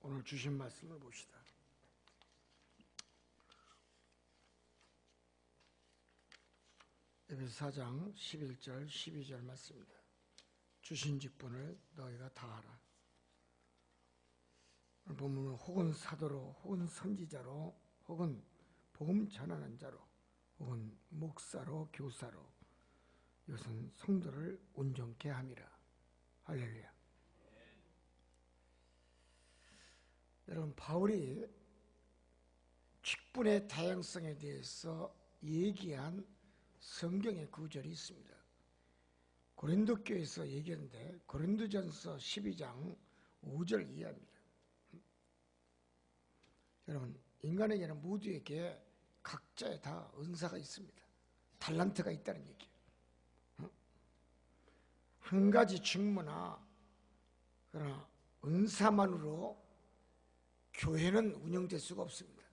오늘 주신 말씀을 봅시다. 에베소 4장 11절 12절 말씀입니다. 주신 직분을 너희가 다하라. 오늘 보면 혹은 사도로, 혹은 선지자로, 혹은 복음 전하는 자로, 혹은 목사로, 교사로, 이것은 성도를 온전케 함이라. 할렐루야. 여러분, 바울이 직분의 다양성에 대해서 얘기한 성경의 구절이 있습니다. 고린도 교회에서 얘기했는데 고린도전서 12장 5절 이하입니다. 여러분, 인간에게는 모두에게 각자의 다 은사가 있습니다. 달란트가 있다는 얘기예요. 한 가지 직무나 그러나 은사만으로 교회는 운영될 수가 없습니다.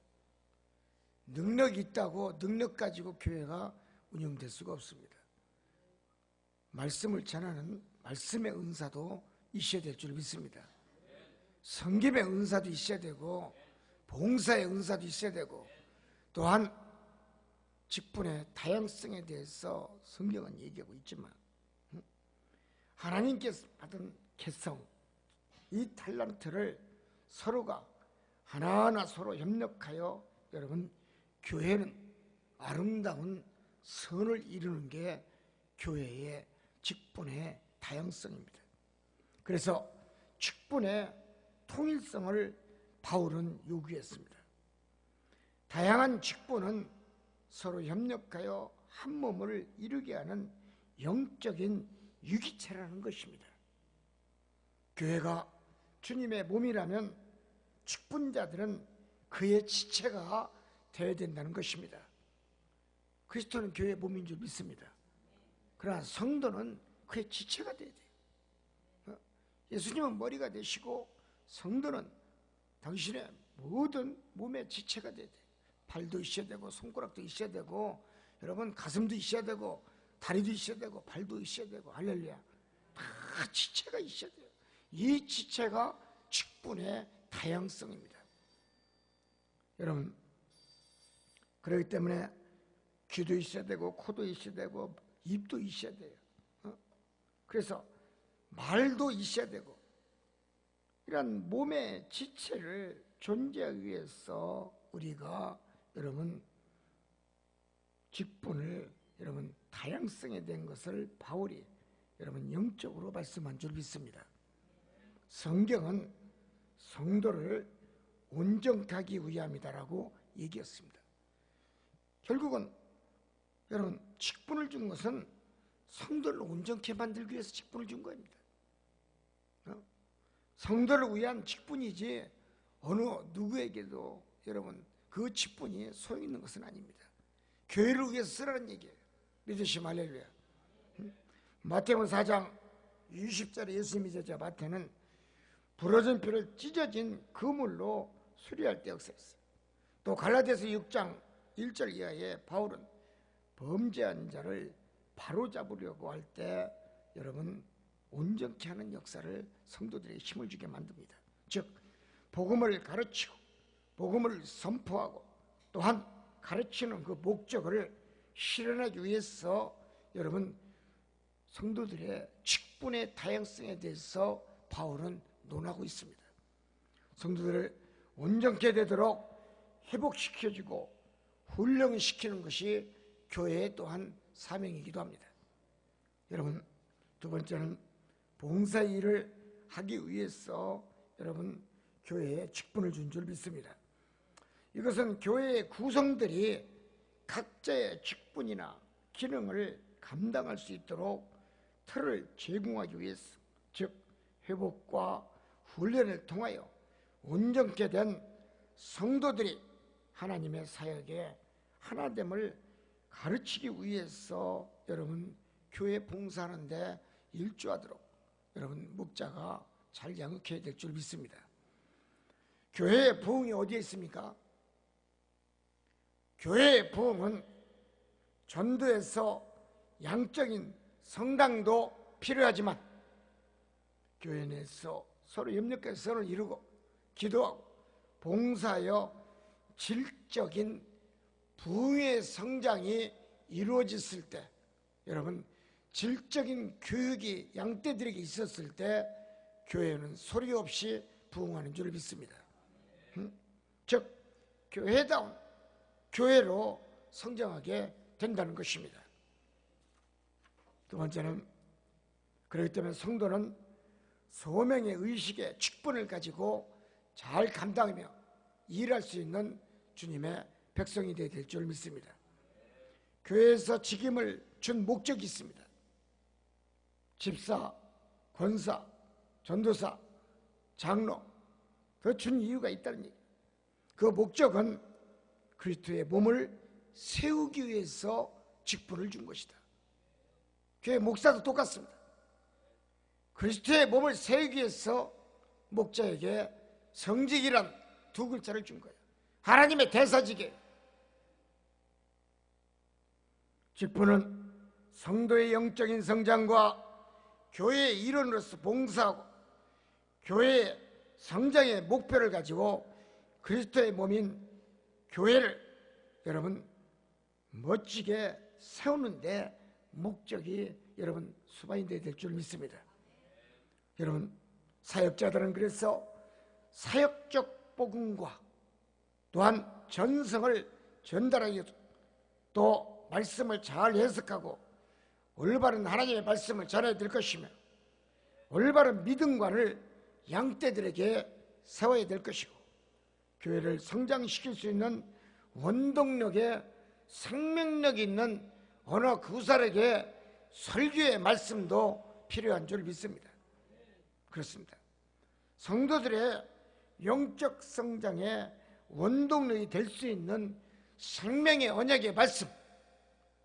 능력이 있다고 능력 가지고 교회가 운영될 수가 없습니다. 말씀을 전하는 말씀의 은사도 있어야 될 줄 믿습니다. 섬김의 은사도 있어야 되고 봉사의 은사도 있어야 되고, 또한 직분의 다양성에 대해서 성경은 얘기하고 있지만 하나님께서 받은 개성, 이 탤런트를 서로가 하나하나 서로 협력하여, 여러분, 교회는 아름다운 선을 이루는 게 교회의 직분의 다양성입니다. 그래서 직분의 통일성을 바울은 요구했습니다. 다양한 직분은 서로 협력하여 한 몸을 이루게 하는 영적인 유기체라는 것입니다. 교회가 주님의 몸이라면 직분자들은 그의 지체가 되어야 된다는 것입니다. 그리스도는 교회의 몸인 줄 믿습니다. 그러나 성도는 그의 지체가 되어야 돼요. 예수님은 머리가 되시고 성도는 당신의 모든 몸의 지체가 돼야 돼요. 발도 있어야 되고 손가락도 있어야 되고, 여러분, 가슴도 있어야 되고 다리도 있어야 되고 발도 있어야 되고, 할렐루야, 다 지체가 있어야 돼요. 이 지체가 직분의 다양성입니다. 여러분, 그렇기 때문에 귀도 있어야 되고 코도 있어야 되고 입도 있어야 돼요. 그래서 말도 있어야 되고, 이런 몸의 지체를 존재하기 위해서 우리가, 여러분, 직분을, 여러분, 다양성에 대한 것을 바울이, 여러분, 영적으로 말씀한 줄 믿습니다. 성경은 성도를 온전하기 위함이다라고 얘기했습니다. 결국은 여러분, 직분을 준 것은 성도를 온전케 만들기 위해서 직분을 준 겁니다. 성도를 위한 직분이지 어느 누구에게도, 여러분, 그 직분이 소용있는 것은 아닙니다. 교회를 위해서 쓰라는 얘기예요. 믿으시면 할렐루야. 마태복음 4장 20절에 예수님이 제자 마태는 부러진 뼈를 찢어진 그물로 수리할 때 역사했어요. 또 갈라디아서 6장 1절 이하에 바울은 범죄한 자를 바로잡으려고 할 때, 여러분, 온전케 하는 역사를 성도들에게 힘을 주게 만듭니다. 즉, 복음을 가르치고 복음을 선포하고 또한 가르치는 그 목적을 실현하기 위해서, 여러분, 성도들의 직분의 다양성에 대해서 바울은 논하고 있습니다. 성도들을 온전케 되도록 회복시켜주고 훈련시키는 것이 교회의 또한 사명이기도 합니다. 여러분, 두 번째는 봉사 일을 하기 위해서, 여러분, 교회에 직분을 준 줄 믿습니다. 이것은 교회의 구성들이 각자의 직분이나 기능을 감당할 수 있도록 틀을 제공하기 위해서, 즉 회복과 훈련을 통하여 온전케 된 성도들이 하나님의 사역에 하나됨을 가르치기 위해서, 여러분, 교회 봉사하는데 일조하도록, 여러분, 목자가 잘 양육해야 될 줄 믿습니다. 교회의 부흥이 어디에 있습니까? 교회의 부흥은 전도에서 양적인 성당도 필요하지만 교회 내에서 서로 협력해서 선을 이루고 기도하고 봉사하여 질적인 부의 성장이 이루어졌을 때, 여러분, 질적인 교육이 양떼들에게 있었을 때 교회는 소리 없이 부흥하는 줄 믿습니다. 즉 교회다운 교회로 성장하게 된다는 것입니다. 두 번째는, 그렇기 때문에 성도는 소명의 의식의 직분을 가지고 잘 감당하며 일할 수 있는 주님의 백성이 되어야 될 줄 믿습니다. 교회에서 직임을 준 목적이 있습니다. 집사, 권사, 전도사, 장로, 더 준 이유가 있다는 얘기예요. 그 목적은 그리스도의 몸을 세우기 위해서 직분을 준 것이다. 교회 목사도 똑같습니다. 그리스도의 몸을 세우기 위해서 목자에게 성직이란 두 글자를 준 거예요. 하나님의 대사직이에요. 직분은 성도의 영적인 성장과 교회의 일원으로서 봉사하고 교회의 성장의 목표를 가지고 그리스도의 몸인 교회를 여러분 멋지게 세우는데 목적이 여러분 수반이 되어야 될 줄 믿습니다. 여러분, 사역자들은 그래서 사역적 복음과 또한 전성을 전달하기, 또 말씀을 잘 해석하고 올바른 하나님의 말씀을 전해야 될 것이며 올바른 믿음관을 양떼들에게 세워야 될 것이고 교회를 성장시킬 수 있는 원동력의 생명력이 있는 어느 구살에게 설교의 말씀도 필요한 줄 믿습니다. 그렇습니다. 성도들의 영적 성장의 원동력이 될 수 있는 생명의 언약의 말씀,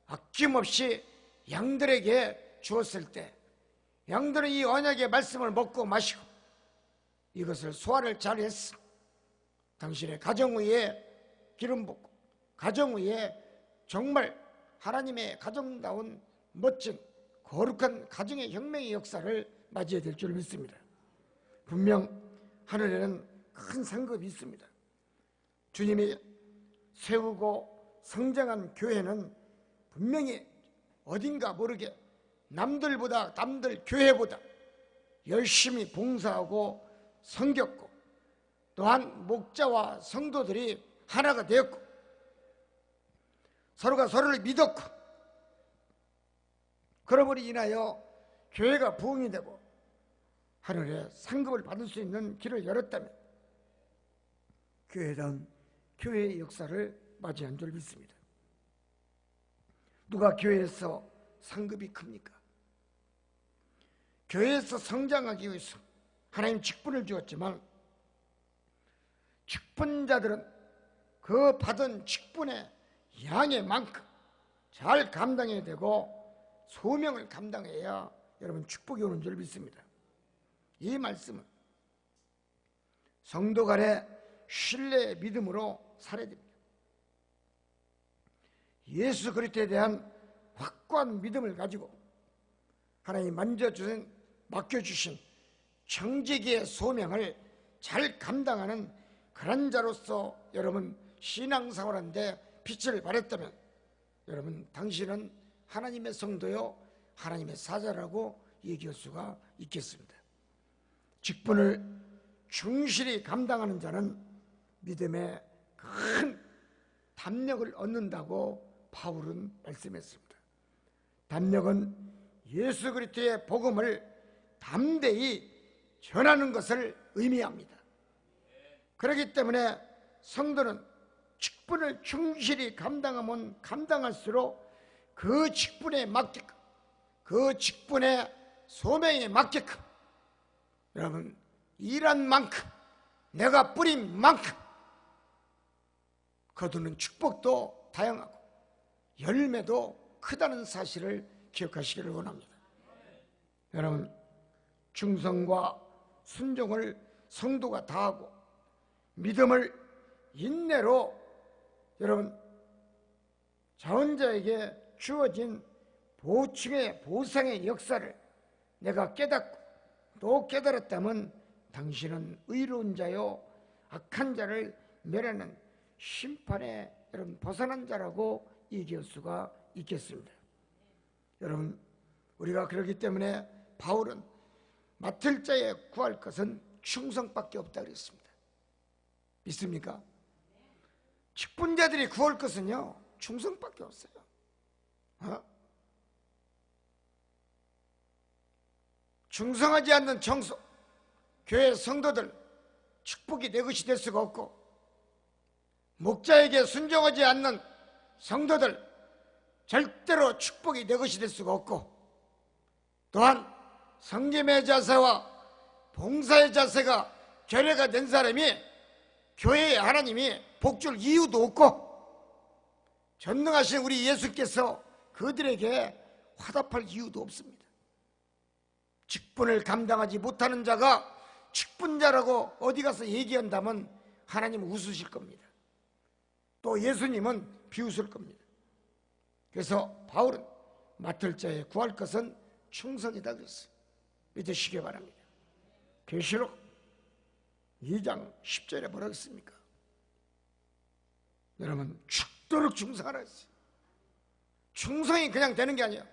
아낌없이 양들에게 주었을 때 양들은 이 언약의 말씀을 먹고 마시고 이것을 소화를 잘했어. 당신의 가정 위에 기름 붓고 가정 위에 정말 하나님의 가정다운 멋진 거룩한 가정의 혁명의 역사를 맞이해야 될 줄 믿습니다. 분명 하늘에는 큰 상급이 있습니다. 주님이 세우고 성장한 교회는 분명히 어딘가 모르게 남들 교회보다 열심히 봉사하고 섬겼고 또한 목자와 성도들이 하나가 되었고 서로가 서로를 믿었고 그러므로 인하여 교회가 부흥이 되고 하늘에 상급을 받을 수 있는 길을 열었다면 교회는 교회의 역사를 맞이한 줄 믿습니다. 누가 교회에서 상급이 큽니까? 교회에서 성장하기 위해서 하나님 직분을 주었지만 직분자들은 그 받은 직분의 양의 만큼 잘 감당해야 되고 소명을 감당해야 여러분 축복이 오는 줄 믿습니다. 이 말씀은 성도 간의 신뢰의 믿음으로 살아야 됩니다. 예수 그리스도에 대한 확고한 믿음을 가지고 하나님 맡겨주신 청지기의 소명을 잘 감당하는 그런 자로서 여러분 신앙생활하는데 빛을 발했다면 여러분 당신은 하나님의 성도요 하나님의 사자라고 얘기할 수가 있겠습니다. 직분을 충실히 감당하는 자는 믿음의 큰 담력을 얻는다고 바울은 말씀했습니다. 담력은 예수 그리스도의 복음을 담대히 전하는 것을 의미합니다. 그렇기 때문에 성도는 직분을 충실히 감당하면 감당할수록 그 직분에 맞게끔 그 직분의 소명에 맞게끔 여러분 일한 만큼 내가 뿌린 만큼 거두는 축복도 다양하고 열매도 크다는 사실을 기억하시기를 원합니다. 여러분 충성과 순종을 성도가 다하고 믿음을 인내로 여러분 자원자에게 주어진 보충의 보상의 역사를 내가 깨닫고 또 깨달았다면 당신은 의로운 자요 악한 자를 멸하는 심판에 여러분 벗어난 자라고 얘기할 수가 있겠습니다. 여러분, 우리가 그렇기 때문에 바울은 맡을 자에 구할 것은 충성밖에 없다 그랬습니다. 믿습니까? 직분자들이 구할 것은요 충성밖에 없어요. 충성하지 않는 청소, 교회 성도들 축복이 내 것이 될 수가 없고, 목자에게 순종하지 않는 성도들 절대로 축복이 내 것이 될 수가 없고, 또한 성김의 자세와 봉사의 자세가 결여가 된 사람이 교회에 하나님이 복줄 이유도 없고, 전능하신 우리 예수께서 그들에게 화답할 이유도 없습니다. 직분을 감당하지 못하는 자가 직분자라고 어디 가서 얘기한다면 하나님은 웃으실 겁니다. 또 예수님은 비웃을 겁니다. 그래서 바울은 맡을 자에 구할 것은 충성이다 그랬어요. 믿으시기 바랍니다. 계시록 2장 10절에 뭐라고 했습니까? 여러분, 죽도록 충성하라 했어요. 충성이 그냥 되는 게 아니야.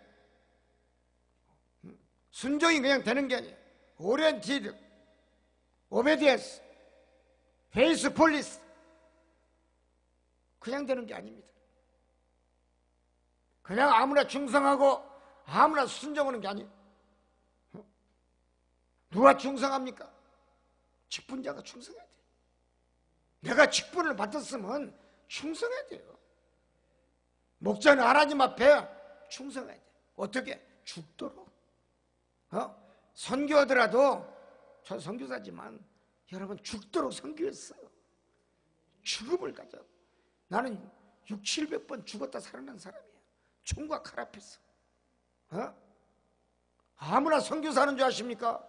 순종이 그냥 되는 게 아니야. 오렌티드, 오베디언스, 페이스폴리스, 그냥 되는 게 아닙니다. 그냥 아무나 충성하고 아무나 순종하는 게 아니에요. 누가 충성합니까? 직분자가 충성해야 돼요. 내가 직분을 받았으면 충성해야 돼요. 목자는 하나님 앞에 충성해야 돼요. 어떻게? 죽도록. 선교하더라도, 저 선교사지만 여러분 죽도록 선교했어요. 죽음을 가져. 나는 600-700번 죽었다 살아난 사람이야. 총과 칼 앞에서. 아무나 선교사하는 줄 아십니까?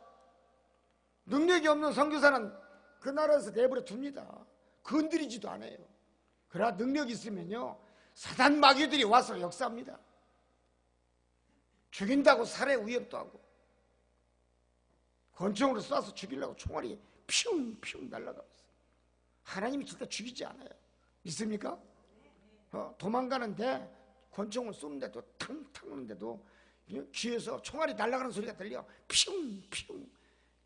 능력이 없는 선교사는 그 나라에서 내버려 둡니다. 건드리지도 않아요. 그러나 능력이 있으면요 사단 마귀들이 와서 역사합니다. 죽인다고 살해 위협도 하고, 권총으로 쏴서 죽이려고 총알이 피웅피웅 날아가면서 하나님이 절대 죽이지 않아요. 믿습니까? 도망가는데 권총을 쏘는데도 탕탕 하는데도 귀에서 총알이 날아가는 소리가 들려. 피웅피웅.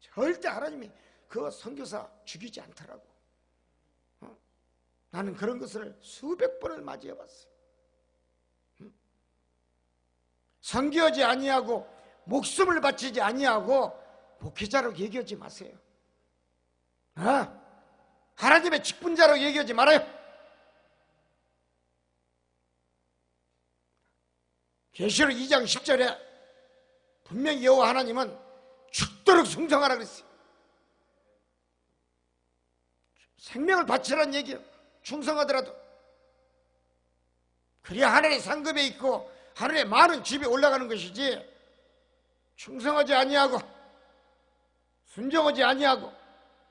절대 하나님이 그 선교사 죽이지 않더라고. 나는 그런 것을 수백 번을 맞이해봤어. 선교하지 아니하고 목숨을 바치지 아니하고 목회자로 얘기하지 마세요. 하나님의 직분자로 얘기하지 말아요. 계시록 2장 10절에 분명히 여호와 하나님은 죽도록 순종하라 그랬어요. 생명을 바치라는 얘기예요. 충성하더라도. 그래야 하늘의 상급에 있고 하늘의 많은 집에 올라가는 것이지, 충성하지 아니하고 순종하지 아니하고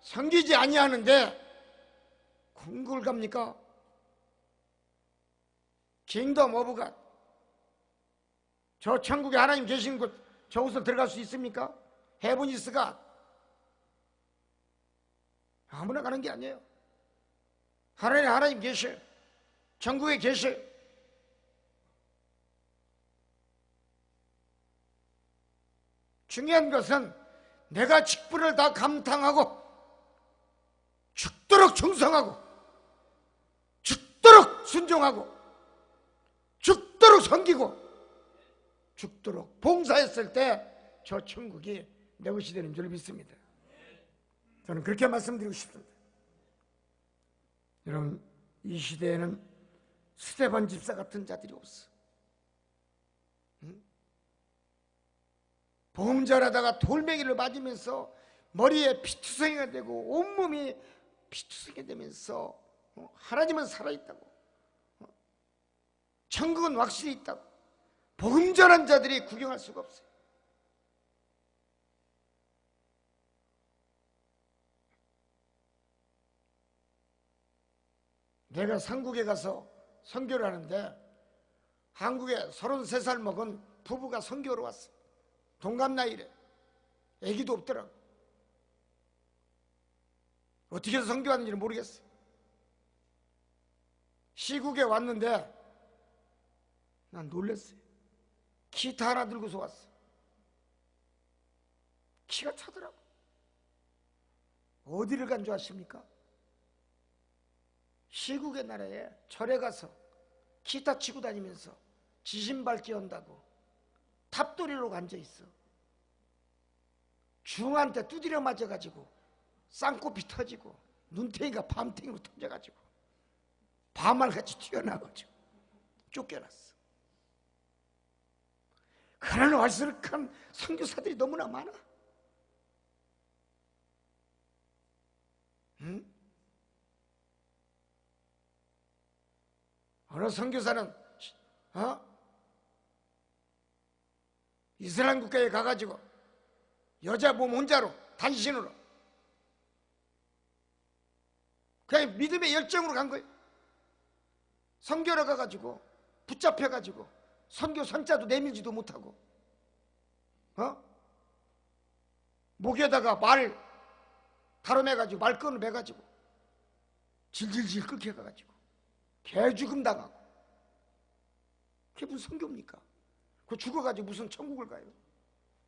섬기지 아니하는데 궁극을 갑니까? 킹덤 오브 갓, 저 천국에 하나님 계신 곳 저곳을 들어갈 수 있습니까? 헤븐 이스 갓. 아무나 가는 게 아니에요. 하나님 계셔. 천국에 계셔. 중요한 것은 내가 직분을 다 감당하고 죽도록 충성하고 죽도록 순종하고 죽도록 섬기고 죽도록 봉사했을 때 저 천국이 내 것이 되는 줄 믿습니다. 저는 그렇게 말씀드리고 싶습니다. 여러분, 이 시대에는 스데반 집사 같은 자들이 없어. 보험 잘하다가 돌멩이를 맞으면서 머리에 피투성이가 되고 온몸이 피투성이 되면서 하나님은 살아있다고, 천국은 확실히 있다고 복음 전한 자들이 구경할 수가 없어요. 내가 한국에 가서 선교를 하는데 한국에 33살 먹은 부부가 선교로 왔어. 동갑 나이래. 애기도 없더라고. 어떻게 해서 선교하는지는 모르겠어요. 시국에 왔는데 난 놀랐어요. 기타 하나 들고서 왔어. 키가 차더라고. 어디를 간 줄 아십니까? 시국의 나라에 절에 가서 기타 치고 다니면서 지신밟기 한다고 탑돌이로 앉아있어. 중한테 두드려 맞아가지고 쌍코피 터지고 눈탱이가 밤탱이로 터져가지고 밤알같이 튀어나와가지고 쫓겨났어. 그런 왈스럭한 선교사들이 너무나 많아. 응? 어느 선교사는 이스라엘 국가에 가가지고 여자 몸 혼자로 단신으로 그냥 믿음의 열정으로 간 거예요. 선교를 가가지고 붙잡혀가지고 선교 선자도 내밀지도 못하고 목에다가 말 다뤄매가지고 말끈을 매가지고 질질질 끓여가가지고 개죽음 당하고. 그게 무슨 선교입니까? 그 죽어가지고 무슨 천국을 가요?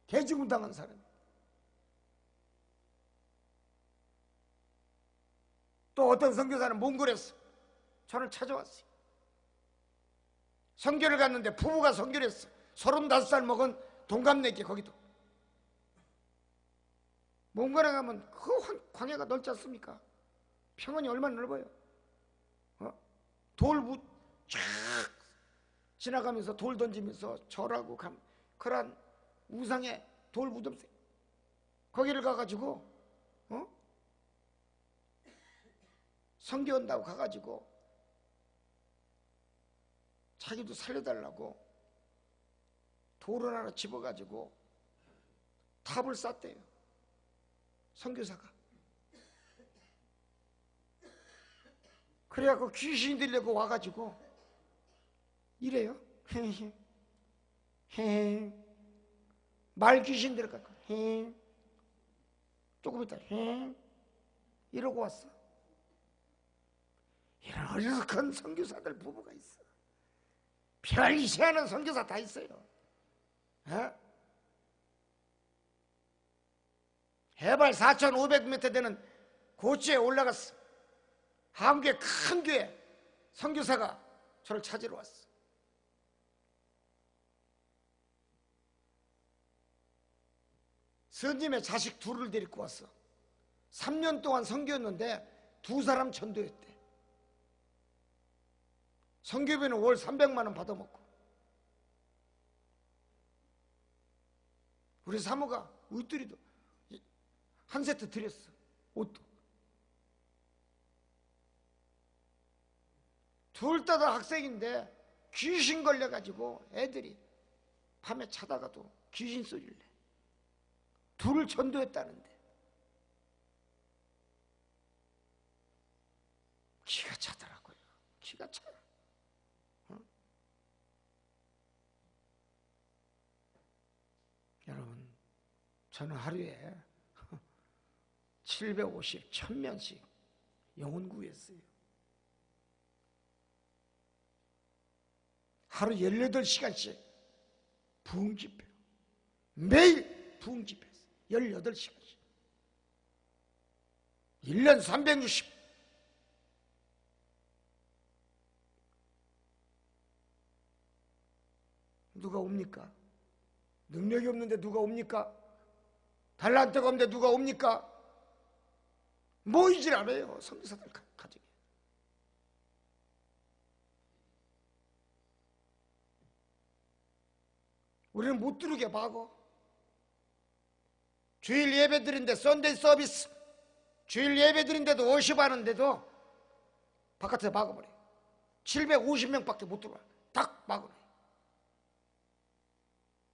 개죽음 당한 사람. 또 어떤 선교사는 몽골에서 저를 찾아왔어요. 선교를 갔는데 부부가 선교를 했어. 35살 먹은 동갑내기. 거기도 몽골에 가면 그 광야가 넓지 않습니까? 평원이 얼마나 넓어요. 돌 쫙 지나가면서 돌 던지면서 절하고 그런 우상의 돌 무덤새 거기를 가가지고 선교한다고 가가지고 자기도 살려달라고 돌을 하나 집어가지고 탑을 쌌대요. 선교사가. 그래갖고 귀신이 들려고 와가지고 이래요. 말 귀신 들어가고 조금 있다 이러고 왔어. 이런 어리석은 선교사들 부부가 있어. 별 이시하는 선교사 다 있어요. 해발 4,500m 되는 고지에 올라갔어. 한국의 큰 교회 선교사가 저를 찾으러 왔어. 스님의 자식 둘을 데리고 왔어. 3년 동안 선교했는데 2사람 전도했대. 선교비는 월 300만 원 받아먹고. 우리 사모가 의뚜리도 한 세트 드렸어. 옷도. 둘 다 학생인데 귀신 걸려가지고 애들이 밤에 자다가도 귀신 소리를 내. 둘을 전도했다는데. 기가 차더라고요. 기가 차. 여러분, 저는 하루에 750, 1000명씩 영혼 구했어요. 하루 18시간씩 부흥 집회. 매일 부흥 집회 했어요. 18시간씩. 1년 360. 누가 옵니까? 능력이 없는데 누가 옵니까? 달란트가 없는데 누가 옵니까? 모이질 않아요. 선교사들 가정에. 우리는 못 들어오게 막어. 주일 예배 드린데 썬데이 서비스 주일 예배 드린데도 워십하는데도 바깥에 막아버려요. 750명밖에 못 들어와. 딱 막아버려요.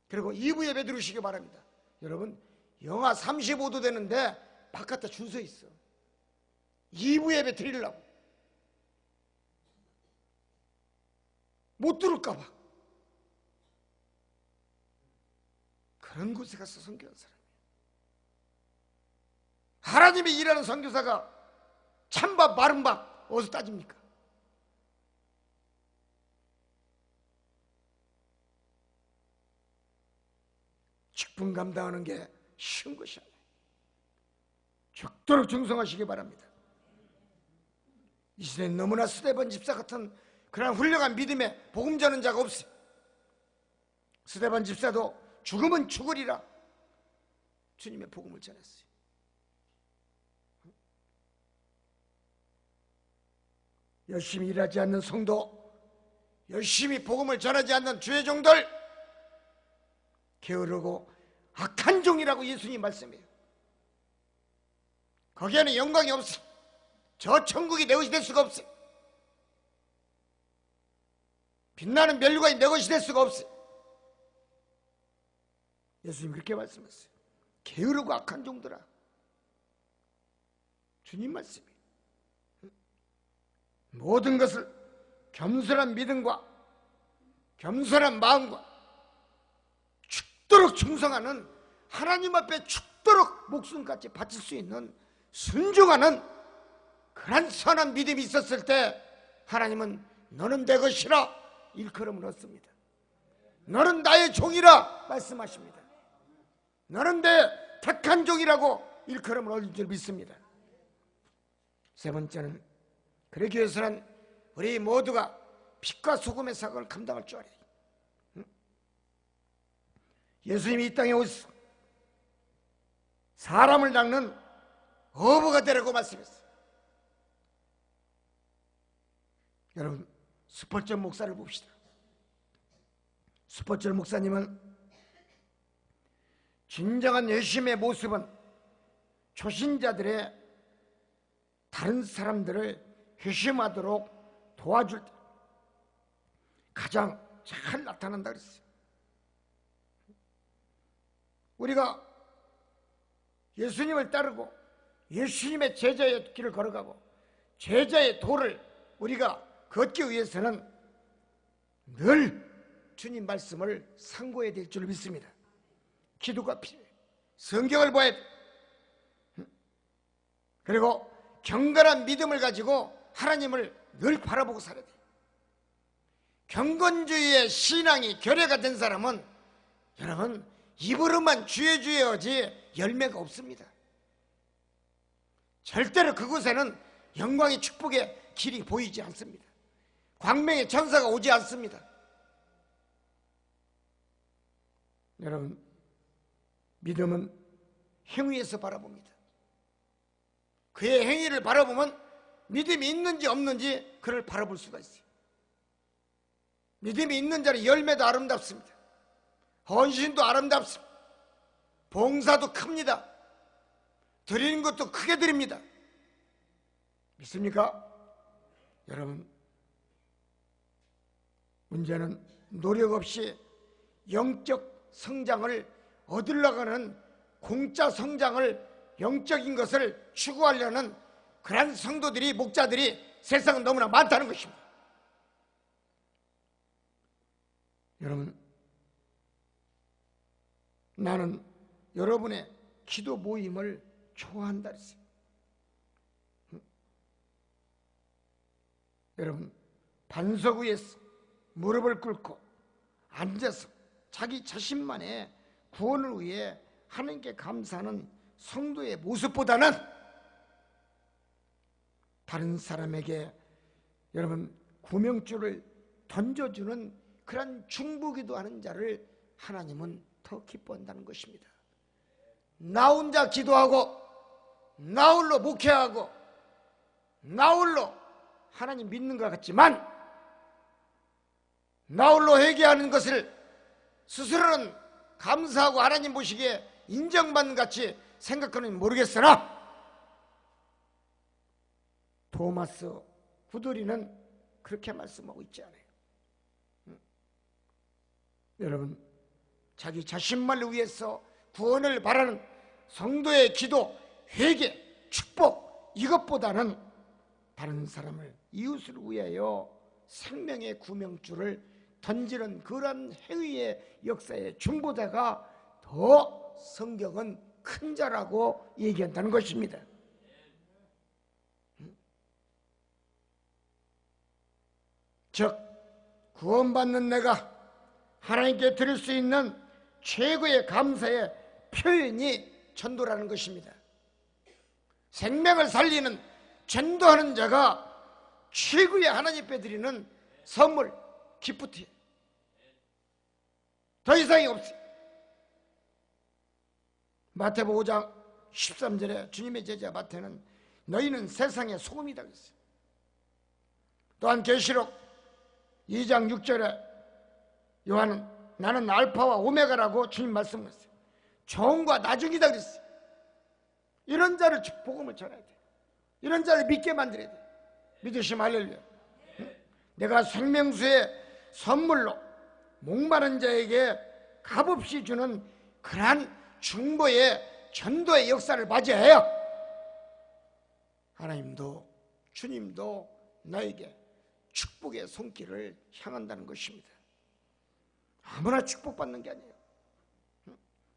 그리고 2부 예배 들으시기 바랍니다. 여러분, 영하 35도 되는데 바깥에 줄 서 있어. 2부 예배 드리려고. 못 들을까 봐. 그런 곳에 가서 선교한 사람이에요. 하나님이 일하는 선교사가 찬밥 마른 밥 어디서 따집니까? 직분 감당하는 게 쉬운 것이 아니에요. 죽도록 충성하시기 바랍니다. 이 시대에 너무나 스데반 집사 같은 그런 훌륭한 믿음의 복음 전하는 자가 없어요. 스데반 집사도 죽으면 죽으리라 주님의 복음을 전했어요. 열심히 일하지 않는 성도, 열심히 복음을 전하지 않는 주의 종들, 게으르고 악한 종이라고 예수님 말씀해요. 거기에는 영광이 없어. 저 천국이 내 것이 될 수가 없어. 빛나는 멸류관이 내 것이 될 수가 없어. 예수님 그렇게 말씀하셨어요. 게으르고 악한 종들아. 주님 말씀이에요. 모든 것을 겸손한 믿음과 겸손한 마음과 죽도록 충성하는, 하나님 앞에 죽도록 목숨까지 바칠 수 있는 순종하는 그런 선한 믿음이 있었을 때 하나님은 너는 내 것이라 일컬음을 얻습니다. 너는 나의 종이라 말씀하십니다. 너는 내 택한 종이라고 일컬음을 얻을 줄 믿습니다. 세 번째는, 그러기 위해서는 우리 모두가 빛과 소금의 사역을 감당할 줄 알아요. 예수님이 이 땅에 오셔서 사람을 닦는 어부가 되라고 말씀했어요. 여러분, 스펄전 목사를 봅시다. 스펄전 목사님은 진정한 열심의 모습은 초신자들의 다른 사람들을 회심하도록 도와줄 때 가장 잘 나타난다 그랬어요. 우리가 예수님을 따르고 예수님의 제자의 길을 걸어가고 제자의 도를 우리가 걷기 위해서는 늘 주님 말씀을 상고해야 될 줄 믿습니다. 기도가 필요해요. 성경을 봐야 돼요. 그리고 경건한 믿음을 가지고 하나님을 늘 바라보고 살아야 돼요. 경건주의의 신앙이 결여가 된 사람은 여러분 입으로만 주여 주여 하지 열매가 없습니다. 절대로 그곳에는 영광의 축복의 길이 보이지 않습니다. 광명의 천사가 오지 않습니다. 여러분, 믿음은 행위에서 바라봅니다. 그의 행위를 바라보면 믿음이 있는지 없는지 그를 바라볼 수가 있어요. 믿음이 있는 자는 열매도 아름답습니다. 헌신도 아름답습니다. 봉사도 큽니다. 드리는 것도 크게 드립니다. 믿습니까? 여러분, 문제는 노력 없이 영적 성장을 얻으려고 하는 공짜 성장을, 영적인 것을 추구하려는 그런 성도들이, 목자들이 세상은 너무나 많다는 것입니다. 여러분, 나는 여러분의 기도 모임을 좋아한다 그랬어요. 여러분, 반석 위에서 무릎을 꿇고 앉아서 자기 자신만의 구원을 위해 하나님께 감사하는 성도의 모습보다는 다른 사람에게 여러분 구명줄을 던져주는 그런 중보기도 하는 자를 하나님은 더 기뻐한다는 것입니다. 나 혼자 기도하고 나 홀로 목회하고 나 홀로 하나님 믿는 것 같지만 나 홀로 회개하는 것을 스스로는 감사하고 하나님 보시기에 인정받는 같이 생각하는지 모르겠으나 토마스 구두리는 그렇게 말씀하고 있지 않아요. 여러분, 자기 자신만을 위해서 구원을 바라는 성도의 기도, 회개, 축복, 이것보다는 다른 사람을, 이웃을 위하여 생명의 구명줄을 던지는 그런 행위의 역사의 중보자가 더 성경은 큰 자라고 얘기한다는 것입니다. 즉 구원받는 내가 하나님께 드릴 수 있는 최고의 감사의 표현이 전도라는 것입니다. 생명을 살리는 전도하는 자가 최고의 하나님께 드리는 선물, 기프트, 더 이상이 없어요. 마태복음 5장 13절에 주님의 제자 마태는 너희는 세상의 소금이다 그랬어요. 또한 계시록 2장 6절에 요한은 나는 알파와 오메가라고 주님 말씀하셨어요. 처음과 나중이다 그랬어요. 이런 자를 복음을 전해야 돼. 이런 자를 믿게 만들어야 돼. 믿으시면 할렐루야. 내가 생명수의 선물로 목마른 자에게 값없이 주는 그러한 중보의 전도의 역사를 맞이해야 하나님도 주님도 나에게 축복의 손길을 향한다는 것입니다. 아무나 축복받는 게 아니에요.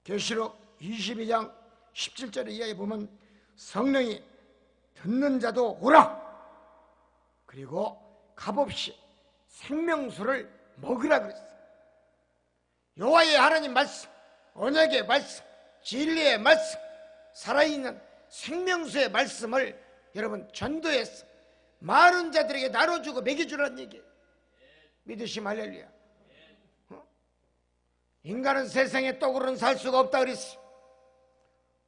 계시록 22장 17절에 이하에 보면 성령이 듣는 자도 오라, 그리고 값없이 생명수를 먹으라 그랬어요. 여호와의 하나님 말씀, 언약의 말씀, 진리의 말씀, 살아있는 생명수의 말씀을 여러분 전도해서 많은 자들에게 나눠주고 먹여주라는 얘기예요. 믿으시면 할렐루야. 인간은 세상의 떡으로는 살 수가 없다 그랬어요.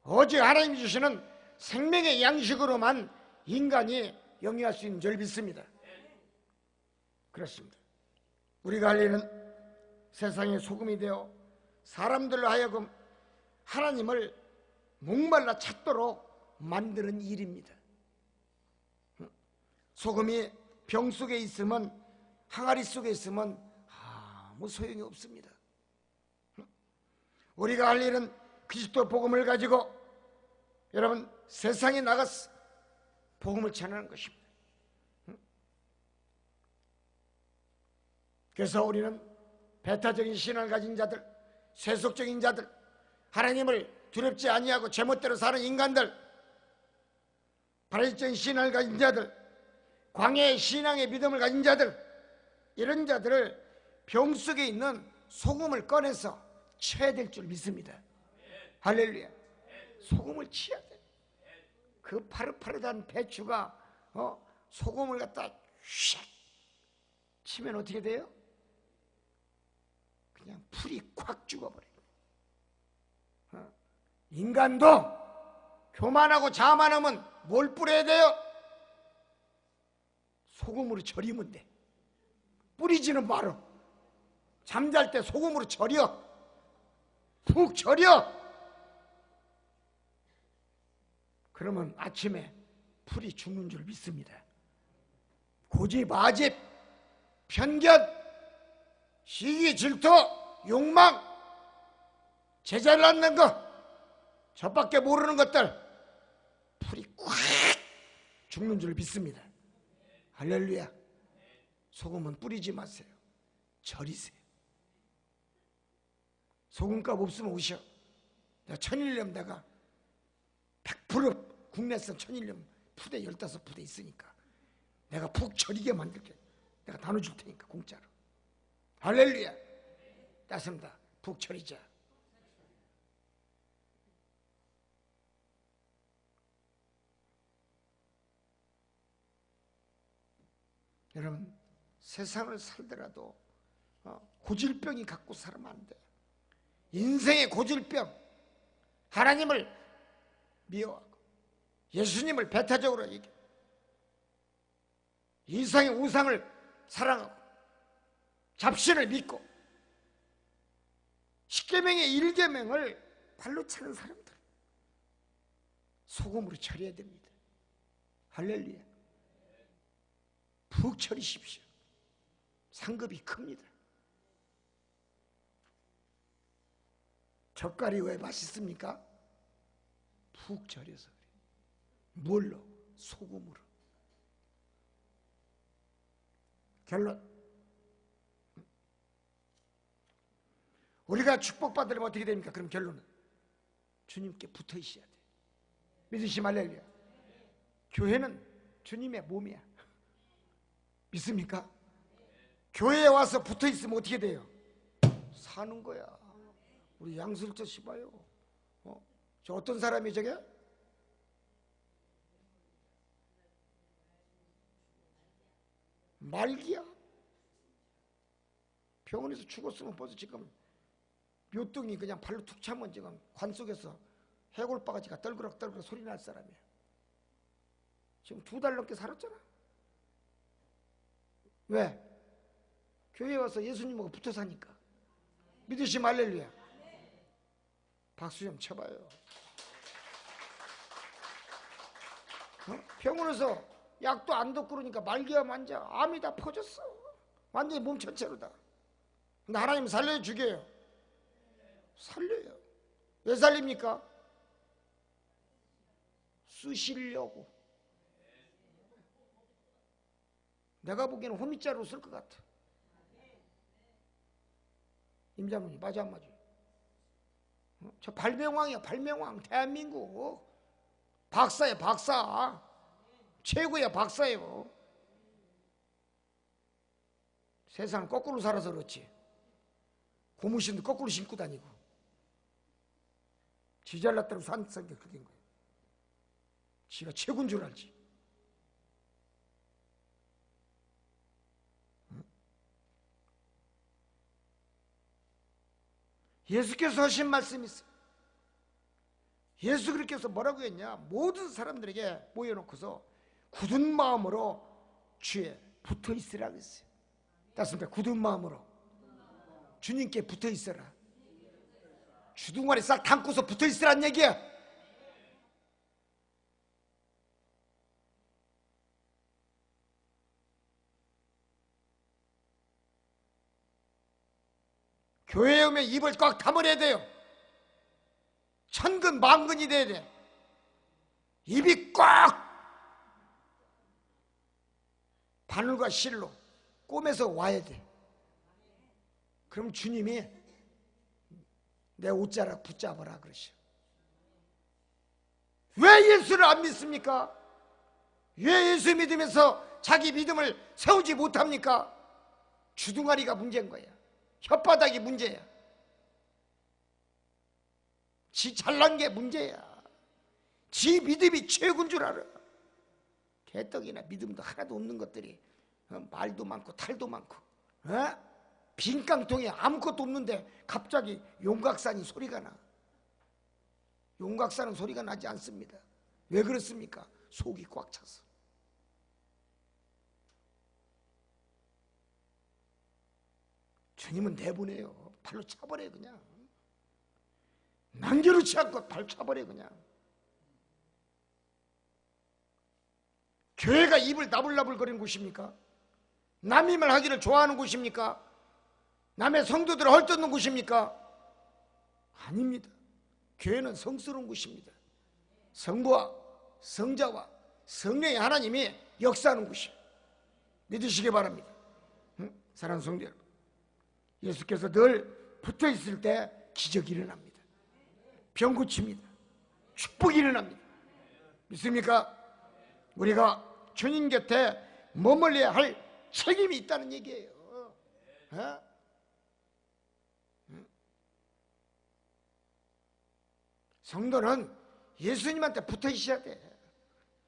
오직 하나님이 주시는 생명의 양식으로만 인간이 영위할 수 있는 줄 믿습니다. 그렇습니다. 우리가 할 일은 세상의 소금이 되어 사람들로 하여금 하나님을 목말라 찾도록 만드는 일입니다. 소금이 병 속에 있으면, 항아리 속에 있으면 아무 소용이 없습니다. 우리가 할 일은 그리스도 복음을 가지고 여러분 세상에 나가서 복음을 전하는 것입니다. 그래서 우리는 배타적인 신앙을 가진 자들, 세속적인 자들, 하나님을 두렵지 아니하고 제멋대로 사는 인간들, 발해적인 신앙을 가진 자들, 광야의 신앙의 믿음을 가진 자들, 이런 자들을 병 속에 있는 소금을 꺼내서 쳐야 될 줄 믿습니다. 할렐루야. 소금을 치야 돼. 그 파릇파릇한 배추가 소금을 갖다 샥 치면 어떻게 돼요? 그냥 풀이 콱 죽어버려요. 인간도 교만하고 자만하면 뭘 뿌려야 돼요? 소금으로 절이면 돼. 뿌리지는 말어. 잠잘 때 소금으로 절여. 푹 절여. 그러면 아침에 풀이 죽는 줄 믿습니다. 고집, 아집, 편견, 시기, 질투, 욕망, 제자를 낳는 것, 저밖에 모르는 것들, 풀이 꽉 죽는 줄 믿습니다. 할렐루야. 소금은 뿌리지 마세요. 절이세요. 소금값 없으면 오셔. 내가 천일염 내가 100% 국내산 천일염 푸대 15푸대 있으니까 내가 푹 절이게 만들게. 내가 나눠줄 테니까 공짜로. 할렐루야. 따습니다. 푹 절이자. 여러분 세상을 살더라도 고질병이 갖고 살면 안 돼. 인생의 고질병, 하나님을 미워하고 예수님을 배타적으로 얘기해, 이상의 우상을 사랑하고 잡신을 믿고 십계명의 1계명을 발로 차는 사람들, 소금으로 절여야 됩니다. 할렐루야. 푹 절이십시오. 상급이 큽니다. 젓갈이 왜 맛있습니까? 푹 절여서 그래요. 뭘로? 소금으로. 결론, 우리가 축복받으려면 어떻게 됩니까? 그럼 결론은 주님께 붙어 있어야 돼. 믿으시면 할렐루야. 교회는 주님의 몸이야. 믿습니까? 교회에 와서 붙어 있으면 어떻게 돼요? 사는 거야. 우리 양술저 씨 봐요. 저 어떤 사람이 저게? 말기야. 병원에서 죽었으면 벌써 지금 묘등이 그냥 발로 툭 차면 지금 관 속에서 해골바가지가 떨그럭 소리 날 사람이야. 지금 2달 넘게 살았잖아. 왜? 교회에 와서 예수님하고 붙어 사니까. 믿으시면 할렐루야. 박수 좀 쳐봐요. 병원에서 약도 안 듣고 그러니까 말기암 환자 암이 다 퍼졌어. 완전히 몸 전체로 다. 근데 하나님 살려요, 죽여요? 살려요. 왜 살립니까? 쓰시려고. 내가 보기에는 호미자로 쓸 것 같아. 임자문이 맞아 안 맞아? 저 발명왕이야, 발명왕. 대한민국 박사야, 박사. 최고야, 박사예요. 세상 거꾸로 살아서 그렇지. 고무신도 거꾸로 신고 다니고. 지 잘났다고 산 성격 그게 거예요. 지가 최고인 줄 알지. 예수께서 하신 말씀이 있어요. 예수 그렇게 해서 뭐라고 했냐? 모든 사람들에게 모여놓고서 굳은 마음으로 주에 붙어 있으라고 했어요. 따습니다. 굳은 마음으로 주님께 붙어 있어라. 주둥아리 싹 담고서 붙어 있으란 얘기야. 교회에 오면 입을 꽉 다물어야 돼요. 천근 만근이 돼야 돼. 입이 꽉 바늘과 실로 꼬매서 와야 돼. 그럼 주님이 내 옷자락 붙잡아라 그러셔. 왜 예수를 안 믿습니까? 왜 예수 믿으면서 자기 믿음을 세우지 못합니까? 주둥아리가 문제인 거야. 혓바닥이 문제야. 지 잘난 게 문제야. 지 믿음이 최고인 줄 알아. 개떡이나 믿음도 하나도 없는 것들이 말도 많고 탈도 많고 빈깡통에 아무것도 없는데 갑자기 용각산이 소리가 나. 용각산은 소리가 나지 않습니다. 왜 그렇습니까? 속이 꽉 차서. 주님은 내보내요. 발로 차버려요 그냥. 남겨놓지 않고 발로 차버려요 그냥. 교회가 입을 나불나불 거리는 곳입니까? 남의 말 하기를 좋아하는 곳입니까? 남의 성도들을 헐뜯는 곳입니까? 아닙니다. 교회는 성스러운 곳입니다. 성부와 성자와 성령의 하나님이 역사하는 곳이에요. 믿으시기 바랍니다. 사랑하는 성도 여러분, 예수께서 늘 붙어 있을 때 기적이 일어납니다. 병 고칩니다. 축복이 일어납니다. 믿습니까? 우리가 주님 곁에 머물러야 할 책임이 있다는 얘기예요. 성도는 예수님한테 붙어 있어야 돼.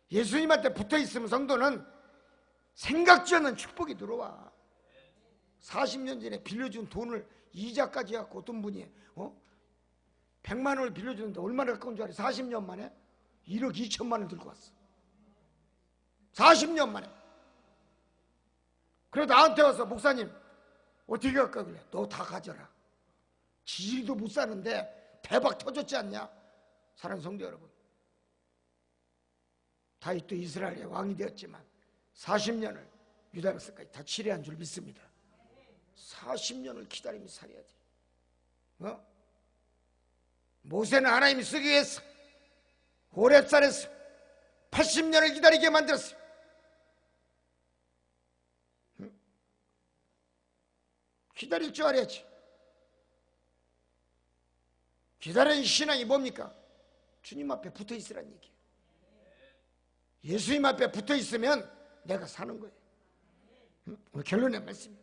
예수님한테 붙어 있으면 성도는 생각지 않는 축복이 들어와. 40년 전에 빌려준 돈을 이자까지 갖고 어떤 분이 100만 원을 빌려주는데 얼마나 가까운 줄 알아요? 40년 만에 1억 2천만 원 들고 왔어. 40년 만에. 그래 나한테 와서 목사님 어떻게 할까 그래. 너 다 가져라. 지지리도 못 사는데 대박 터졌지 않냐? 사랑하는 성도 여러분, 다윗도 이스라엘의 왕이 되었지만 40년을 유다 백성까지 다 치료한 줄 믿습니다. 40년을 기다리며 살아야 돼. 모세는 하나님이 쓰기 위해서 호렙산에서 80년을 기다리게 만들었어요. 기다릴 줄 알아야지. 기다리는 신앙이 뭡니까? 주님 앞에 붙어 있으란 얘기예요. 예수님 앞에 붙어 있으면 내가 사는 거예요. 오늘 결론의 말씀.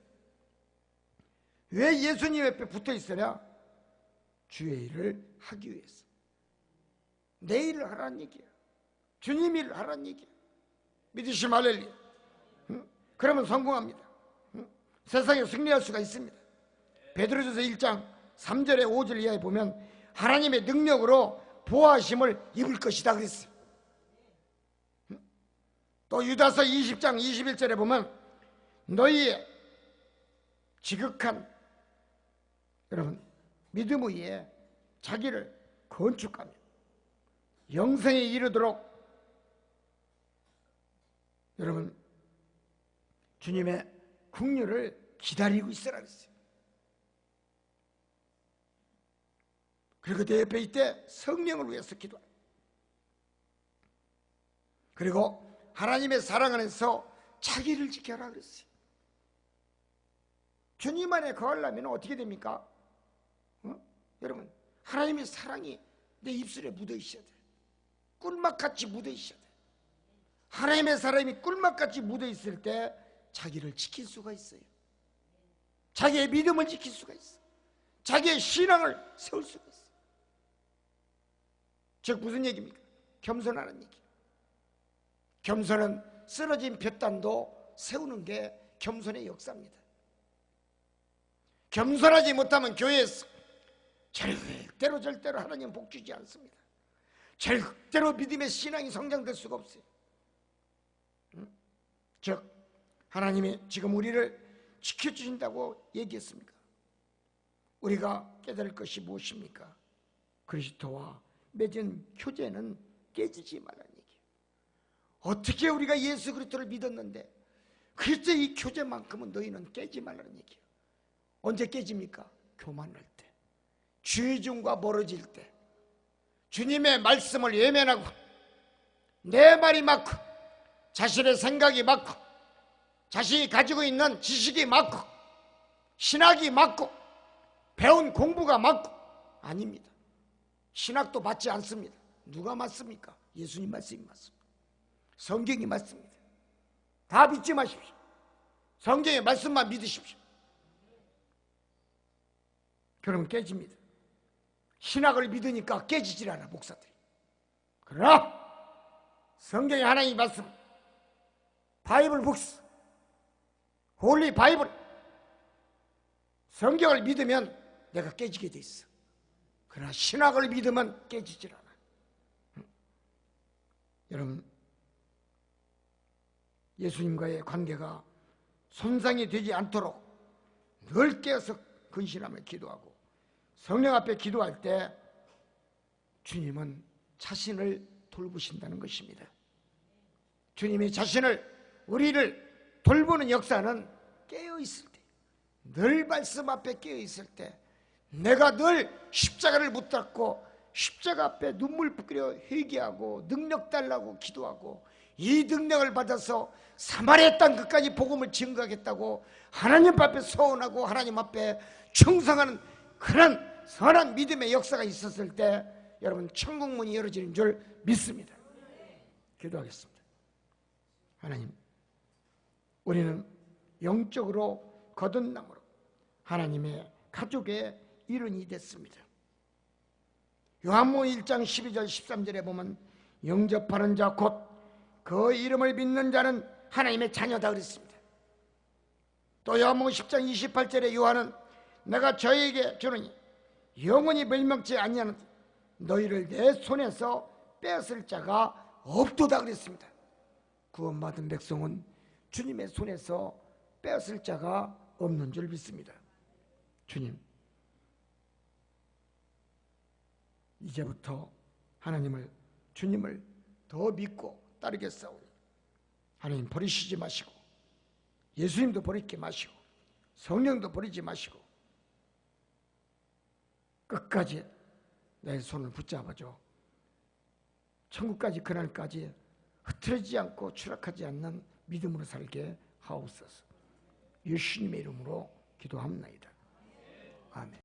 왜 예수님 옆에 붙어 있으냐? 주의 일을 하기 위해서. 내 일을 하라는 얘기야. 주님 일을 하라는 얘기야. 믿으시면 할렐루야. 그러면 성공합니다. 세상에 승리할 수가 있습니다. 베드로전서 1장 3절에 5절 이하에 보면 하나님의 능력으로 보호하심을 입을 것이다 그랬어요. 또 유다서 20장 21절에 보면 너희의 지극한 여러분 믿음 위에 자기를 건축하며 영생에 이르도록 여러분 주님의 긍휼을 기다리고 있으라 그랬어요. 그리고 내 옆에 있대 성령을 위해서 기도하라. 그리고 하나님의 사랑 안에서 자기를 지켜라 그랬어요. 주님 안에 거하려면 어떻게 됩니까? 여러분 하나님의 사랑이 내 입술에 묻어 있어야 돼. 꿀맛같이 묻어 있어야 돼. 하나님의 사랑이 꿀맛같이 묻어 있을 때 자기를 지킬 수가 있어요. 자기의 믿음을 지킬 수가 있어. 자기의 신앙을 세울 수가 있어. 즉 무슨 얘기입니까? 겸손하는 얘기예요. 겸손은 쓰러진 볕단도 세우는 게 겸손의 역사입니다. 겸손하지 못하면 교회에서 절대로 하나님 복 주지 않습니다. 절대로 믿음의 신앙이 성장될 수가 없어요. 즉 하나님이 지금 우리를 지켜주신다고 얘기했습니까? 우리가 깨달을 것이 무엇입니까? 그리스도와 맺은 교제는 깨지지 말라는 얘기예요. 어떻게 우리가 예수 그리스도를 믿었는데 글쎄 이 교제만큼은 너희는 깨지 말라는 얘기예요. 언제 깨집니까? 교만할 때, 주의중과 멀어질 때, 주님의 말씀을 외면하고 내 말이 맞고 자신의 생각이 맞고 자신이 가지고 있는 지식이 맞고 신학이 맞고 배운 공부가 맞고 아닙니다. 신학도 맞지 않습니다. 누가 맞습니까? 예수님 말씀이 맞습니다. 성경이 맞습니다. 다 믿지 마십시오. 성경의 말씀만 믿으십시오. 그러면 깨집니다. 신학을 믿으니까 깨지질 않아 목사들이. 그러나 성경의 하나님의 말씀 바이블 북스 홀리 바이블 성경을 믿으면 내가 깨지게 돼 있어. 그러나 신학을 믿으면 깨지질 않아. 여러분 예수님과의 관계가 손상이 되지 않도록 늘 깨어서 근신하며 기도하고 성령 앞에 기도할 때 주님은 자신을 돌보신다는 것입니다. 주님이 우리를 돌보는 역사는 깨어있을 때, 늘 말씀 앞에 깨어있을 때, 내가 늘 십자가를 붙잡고 십자가 앞에 눈물 뿌려 회개하고 능력 달라고 기도하고 이 능력을 받아서 사마리아 땅 끝까지 복음을 증거하겠다고 하나님 앞에 서원하고 하나님 앞에 충성하는 그런 선한 믿음의 역사가 있었을 때 여러분 천국문이 열어지는 줄 믿습니다. 기도하겠습니다. 하나님, 우리는 영적으로 거듭남으로 하나님의 가족의 일원이 됐습니다. 요한복음 1장 12절 13절에 보면 영접하는 자 곧 그 이름을 믿는 자는 하나님의 자녀다 그랬습니다. 또 요한복음 10장 28절에 요한은 내가 저에게 주노니 영원히 멸망치 아니하는 너희를 내 손에서 빼앗을 자가 없도다 그랬습니다. 구원받은 백성은 주님의 손에서 빼앗을 자가 없는 줄 믿습니다. 이제부터 주님을 더 믿고 따르겠사오니 하나님 버리시지 마시고 예수님도 버리지 마시고 성령도 버리지 마시고 끝까지 내 손을 붙잡아줘 천국까지 그날까지 흐트러지지 않고 추락하지 않는 믿음으로 살게 하옵소서. 예수님의 이름으로 기도합나이다. 아멘.